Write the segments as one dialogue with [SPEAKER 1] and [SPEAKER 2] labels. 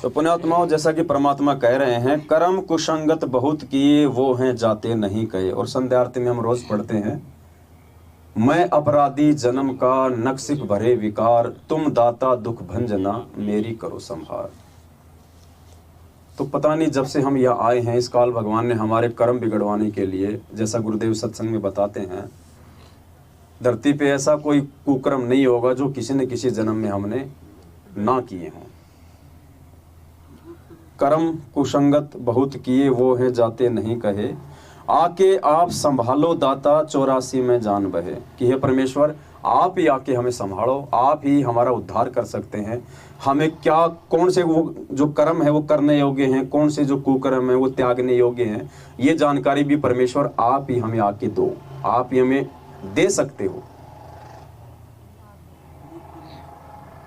[SPEAKER 1] तो पुण्यात्माओं, जैसा कि परमात्मा कह रहे हैं, कर्म कुसंगत बहुत किए वो हैं जाते नहीं कहे। और संध्या आरती में हम रोज पढ़ते हैं, मैं अपराधी जन्म का नक्सिक भरे विकार, तुम दाता दुख भंजना मेरी करो संभार। तो पता नहीं जब से हम यहाँ आए हैं इस काल भगवान ने हमारे कर्म बिगड़वाने के लिए, जैसा गुरुदेव सत्संग में बताते हैं, धरती पे ऐसा कोई कुकर्म नहीं होगा जो किसी न किसी जन्म में हमने ना किए हों। कर्म कुसंगत बहुत किए वो हैं जाते नहीं कहे, आके आप संभालो दाता 84 में जान बहे। कि हे परमेश्वर, आप ही आके हमें संभालो, आप ही हमारा उद्धार कर सकते हैं। हमें क्या, कौन से वो जो कर्म है वो करने योग्य हैं, कौन से जो कुकर्म है वो त्यागने योग्य हैं, ये जानकारी भी परमेश्वर आप ही हमें आके दो, आप ही हमें दे सकते हो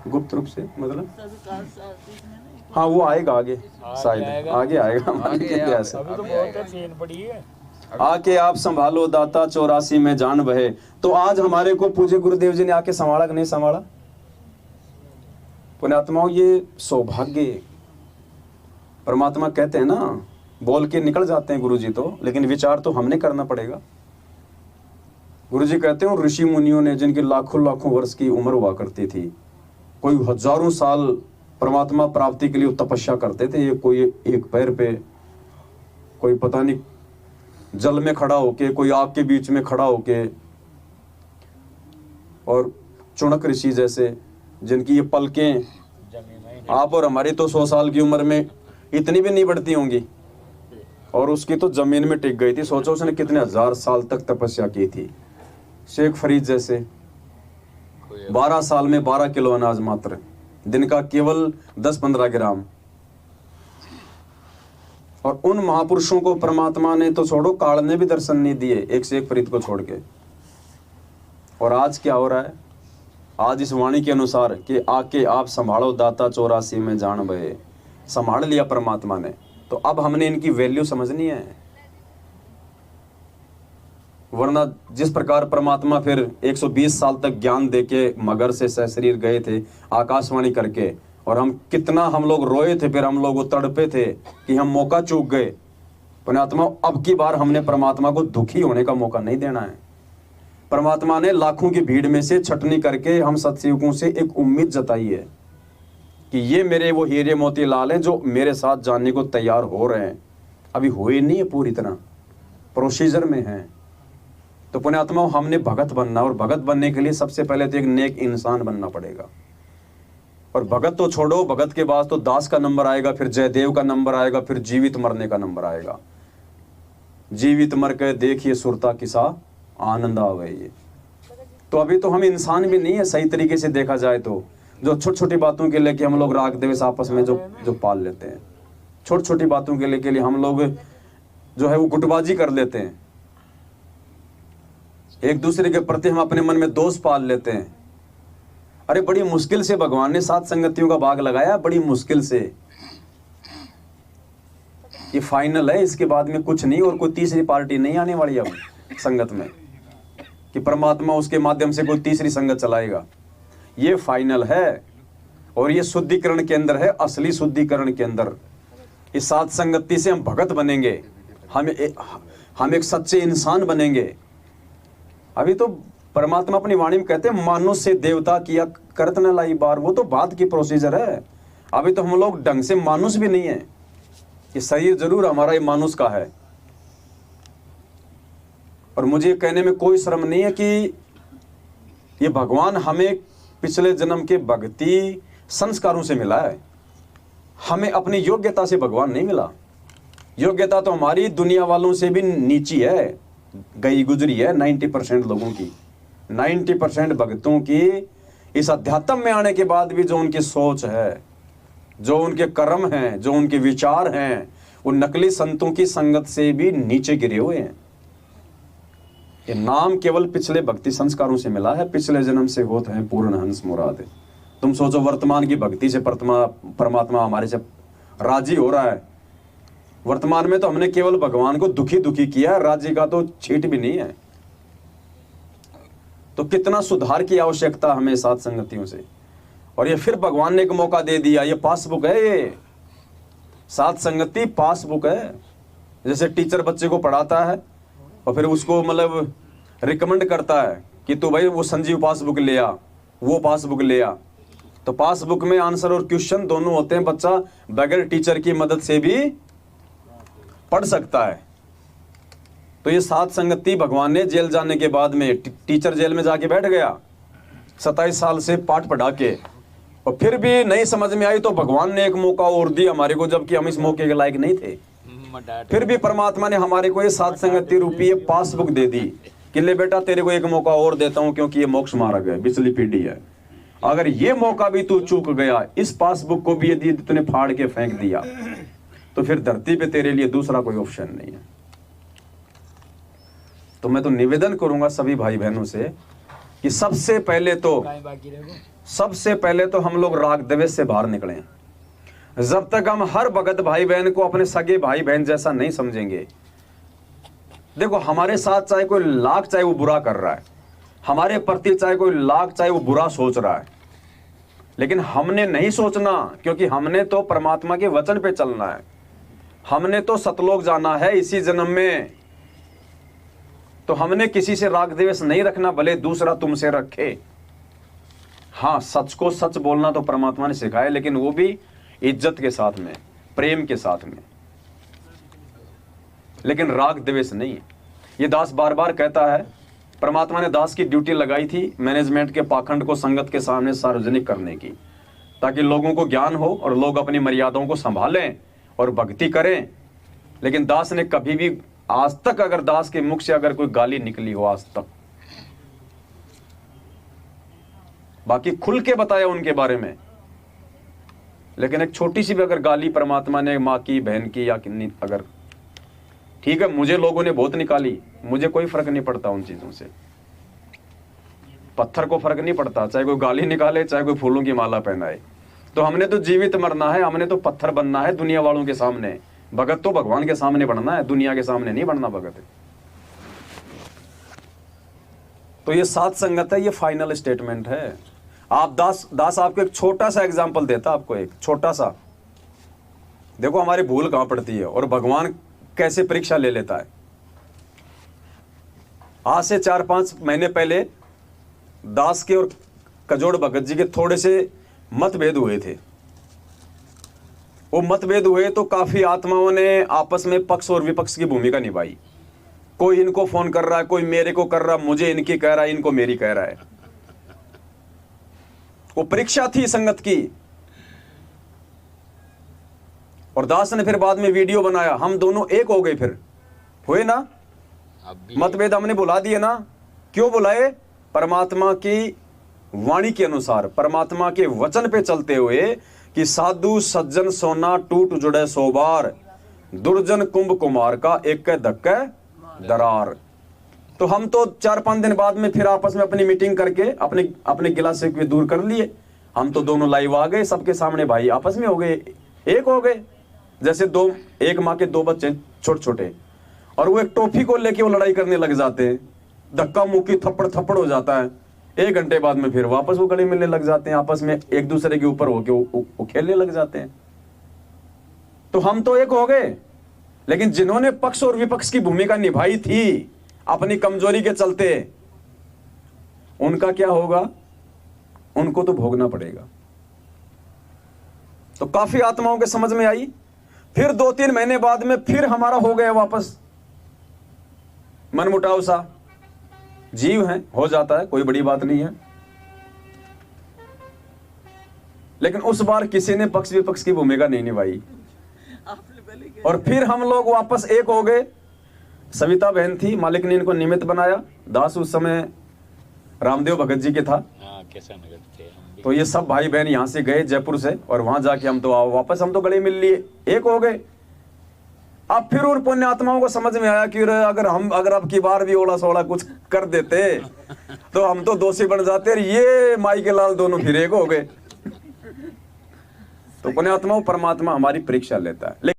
[SPEAKER 1] गुप्त रूप से। मतलब हाँ, वो आएगा आगे, शायद आगे आएगा। आके आप संभालो दाता 84 में जान बहे। तो आज हमारे को पूज्य गुरुदेव जी ने आके संभाला कि नहीं संभाला? पुण्यात्माओं, ये सौभाग्य। परमात्मा कहते हैं ना, बोल के निकल जाते हैं गुरु जी तो, लेकिन विचार तो हमने करना पड़ेगा। गुरु जी कहते हैं ऋषि मुनियों ने, जिनकी लाखों लाखों वर्ष की उम्र हुआ करती थी, कोई हजारों साल परमात्मा प्राप्ति के लिए तपस्या करते थे, ये कोई एक पैर पे, कोई पता नहीं जल में खड़ा होके, कोई आग के बीच में खड़ा होके, और चुनक ऋषि जैसे, जिनकी ये पलकें आप और हमारी तो 100 साल की उम्र में इतनी भी नहीं बढ़ती होंगी, और उसकी तो जमीन में टिक गई थी। सोचो उसने कितने हजार साल तक तपस्या की थी। शेख फरीद जैसे 12 साल में 12 किलो अनाज मात्र, दिन का केवल 10-15 ग्राम। और उन महापुरुषों को परमात्मा ने तो छोड़ो, काल ने भी दर्शन नहीं दिए, एक शेख फरीद को छोड़ के। और आज क्या हो रहा है? आज इस वाणी के अनुसार कि आके आप संभालो दाता 84 में जान बहे, संभाल लिया परमात्मा ने। तो अब हमने इनकी वैल्यू समझनी है, वरना जिस प्रकार परमात्मा फिर 120 साल तक ज्ञान देके मगर से सशरीर गए थे आकाशवाणी करके, और हम लोग रोए थे, फिर हम लोग तड़पे थे कि हम मौका चूक गए। परमात्मा, अब की बार हमने परमात्मा को दुखी होने का मौका नहीं देना है। परमात्मा ने लाखों की भीड़ में से छटनी करके हम सत्सेवकों से एक उम्मीद जताई है कि ये मेरे वो हीरे मोती लाल हैं जो मेरे साथ जानने को तैयार हो रहे हैं। अभी हुए नहीं है, पूरी तरह प्रोसीजर में हैं। तो पुण्यात्माओं, हमने भगत बनना, और भगत बनने के लिए सबसे पहले तो एक नेक इंसान बनना पड़ेगा। और भगत तो छोड़ो, भगत के बाद तो दास का नंबर आएगा, फिर जयदेव का नंबर आएगा, फिर जीवित मरने का नंबर आएगा। जीवित मर के देखिए सुरता किसा आनंद आ गई। तो अभी तो हम इंसान भी नहीं है सही तरीके से देखा जाए तो, जो छोटी छोटी बातों के लिए कि हम लोग राग द्वेष आपस में जो पाल लेते हैं, छोटी छोटी बातों के लिए हम लोग जो है वो गुटबाजी कर लेते हैं, एक दूसरे के प्रति हम अपने मन में दोष पाल लेते हैं। अरे बड़ी मुश्किल से भगवान ने 7 संगतियों का भाग लगाया, बड़ी मुश्किल से। ये फाइनल है, इसके बाद में कुछ नहीं, और कोई तीसरी पार्टी नहीं आने वाली अब संगत में कि परमात्मा उसके माध्यम से कोई तीसरी संगत चलाएगा। ये फाइनल है, और ये शुद्धिकरण के अंदर है, असली शुद्धिकरण के अंदर। इस 7 संगति से हम भगत बनेंगे, हम एक सच्चे इंसान बनेंगे। अभी तो परमात्मा अपनी वाणी में कहते हैं मानुष से देवता किया करत न लाई बार, वो तो बाद की प्रोसीजर है। अभी तो हम लोग ढंग से मानुष भी नहीं है। ये शरीर जरूर हमारा ये मानुष का है, और मुझे कहने में कोई शर्म नहीं है कि ये भगवान हमें पिछले जन्म के भक्ति संस्कारों से मिला है। हमें अपनी योग्यता से भगवान नहीं मिला। योग्यता तो हमारी दुनिया वालों से भी नीची है, गई गुजरी है 90% लोगों की। 90% भक्तों की इस अध्यात्म में आने के बाद भी जो उनकी सोच है, जो उनके कर्म हैं, जो उनके विचार हैं, वो नकली संतों की संगत से भी नीचे गिरे हुए हैं। ये नाम केवल पिछले भक्ति संस्कारों से मिला है, पिछले जन्म से होता है पूर्ण हंस मुराद। तुम सोचो वर्तमान की भक्ति से परमात्मा हमारे से राजी हो रहा है। वर्तमान में तो हमने केवल भगवान को दुखी दुखी किया, राज्य का तो छीट भी नहीं है। तो कितना सुधार की आवश्यकता हमें 7 संगतियों से। और ये फिर भगवान ने एक मौका दे दिया, ये पासबुक है, साथ संगति पासबुक है। जैसे टीचर बच्चे को पढ़ाता है और फिर उसको मतलब रिकमेंड करता है कि तो भाई वो संजीव पासबुक ले आ, वो पासबुक ले आ, तो पासबुक में आंसर और क्वेश्चन दोनों होते हैं। बच्चा बगैर टीचर की मदद से भी पढ़ सकता है। तो ये साथ संगति भगवान ने जेल जाने के बाद में, टीचर जेल में जाके बैठ गया 27 साल से पाठ पढ़ा के, और फिर भी नहीं समझ में आई तो भगवान ने एक मौका और दिया हमारे को, जबकि हम इस मौके के लायक नहीं थे। फिर भी परमात्मा ने हमारे को ये साथ संगति रूपी पासबुक दे दी कि ले बेटा तेरे को एक मौका और देता हूं, क्योंकि ये मोक्ष मार्ग है, बिचली पीढ़ी है। अगर ये मौका भी तू चूक गया, इस पासबुक को भी यदि तूने फाड़ के फेंक दिया, तो फिर धरती पे तेरे लिए दूसरा कोई ऑप्शन नहीं है। तो मैं तो निवेदन करूंगा सभी भाई बहनों से कि सबसे पहले तो हम लोग राग द्वेष से बाहर निकले। जब तक हम हर भगत भाई बहन को अपने सगे भाई बहन जैसा नहीं समझेंगे, देखो हमारे साथ चाहे कोई लाख चाहे वो बुरा कर रहा है, हमारे प्रति चाहे कोई लाख चाहे वो बुरा सोच रहा है, लेकिन हमने नहीं सोचना, क्योंकि हमने तो परमात्मा के वचन पे चलना है। हमने तो सतलोक जाना है इसी जन्म में। तो हमने किसी से राग द्वेष नहीं रखना, भले दूसरा तुमसे रखे। हाँ, सच को सच बोलना तो परमात्मा ने सिखाया, लेकिन वो भी इज्जत के साथ में, प्रेम के साथ में, लेकिन राग द्वेष नहीं। ये दास बार बार कहता है, परमात्मा ने दास की ड्यूटी लगाई थी मैनेजमेंट के पाखंड को संगत के सामने सार्वजनिक करने की, ताकि लोगों को ज्ञान हो और लोग अपनी मर्यादाओं को संभालें और भक्ति करें। लेकिन दास ने कभी भी आज तक, अगर दास के मुख से अगर कोई गाली निकली हो आज तक, बाकी खुल के बताया उनके बारे में, लेकिन एक छोटी सी भी अगर गाली परमात्मा ने माँ की, बहन की, या अगर, ठीक है मुझे लोगों ने बहुत निकाली, मुझे कोई फर्क नहीं पड़ता उन चीजों से। पत्थर को फर्क नहीं पड़ता, चाहे कोई गाली निकाले चाहे कोई फूलों की माला पहनाए। तो हमने तो जीवित मरना है, हमने तो पत्थर बनना है दुनिया वालों के सामने। भगत तो भगवान के सामने बनना है, दुनिया के सामने नहीं बनना भगत। तो ये साथ संगत है, ये फाइनल स्टेटमेंट है। आप दास आपको एक छोटा सा एग्जाम्पल देता, आपको एक छोटा सा, देखो हमारी भूल कहां पड़ती है और भगवान कैसे परीक्षा ले लेता है। आज से 4-5 महीने पहले दास के और कजोड़ भगत जी के थोड़े से मतभेद हुए थे। वो मतभेद हुए तो काफी आत्माओं ने आपस में पक्ष और विपक्ष की भूमिका निभाई। कोई इनको फोन कर रहा है, कोई मेरे को कर रहा, मुझे इनकी कह रहा है, इनको मेरी कह रहा है। वो परीक्षा थी संगत की। और दास ने फिर बाद में वीडियो बनाया, हम दोनों एक हो गए, फिर हुए ना, मतभेद हमने बुला दिए ना। क्यों बुलाए? परमात्मा की वाणी के अनुसार, परमात्मा के वचन पे चलते हुए कि साधु सज्जन सोना टूट जुड़े सो बार, दुर्जन कुंभ कुमार का एक धक्के दरार। तो हम तो 4-5 दिन बाद में फिर आपस में अपनी मीटिंग करके अपने गिला से दूर कर लिए। हम तो दोनों लाइव आ गए सबके सामने, भाई आपस में हो गए, एक हो गए। जैसे एक माँ के 2 बच्चे छोटे छोटे, और वो एक टॉफी को लेके वो लड़ाई करने लग जाते हैं, धक्का मुक्की थप्पड़ हो जाता है। 1 घंटे बाद में फिर वापस वो गले मिलने लग जाते हैं, आपस में एक दूसरे के ऊपर होके वो खेलने लग जाते हैं। तो हम तो एक हो गए, लेकिन जिन्होंने पक्ष और विपक्ष की भूमिका निभाई थी अपनी कमजोरी के चलते, उनका क्या होगा? उनको तो भोगना पड़ेगा। तो काफी आत्माओं के समझ में आई। फिर 2-3 महीने बाद में फिर हमारा हो गया वापस मनमुटाव सा। जीव है, हो जाता है, कोई बड़ी बात नहीं है। लेकिन उस बार किसी ने पक्ष विपक्ष की भूमिका नहीं निभाई, और फिर हम लोग वापस एक हो गए। सविता बहन थी, मालिक ने इनको निमित्त बनाया। दास उस समय रामदेव भगत जी के था। तो ये सब भाई बहन यहाँ से गए जयपुर से, और वहां जाके हम तो वापस हम तो गले मिल लिए, एक हो गए। अब फिर उन पुण्य आत्माओं को समझ में आया कि अगर अब की बार भी ओला सोला कुछ कर देते तो हम तो दोषी बन जाते। ये माई के लाल दोनों फिर एक हो गए। तो पुण्य आत्माओं, परमात्मा हमारी परीक्षा लेता है।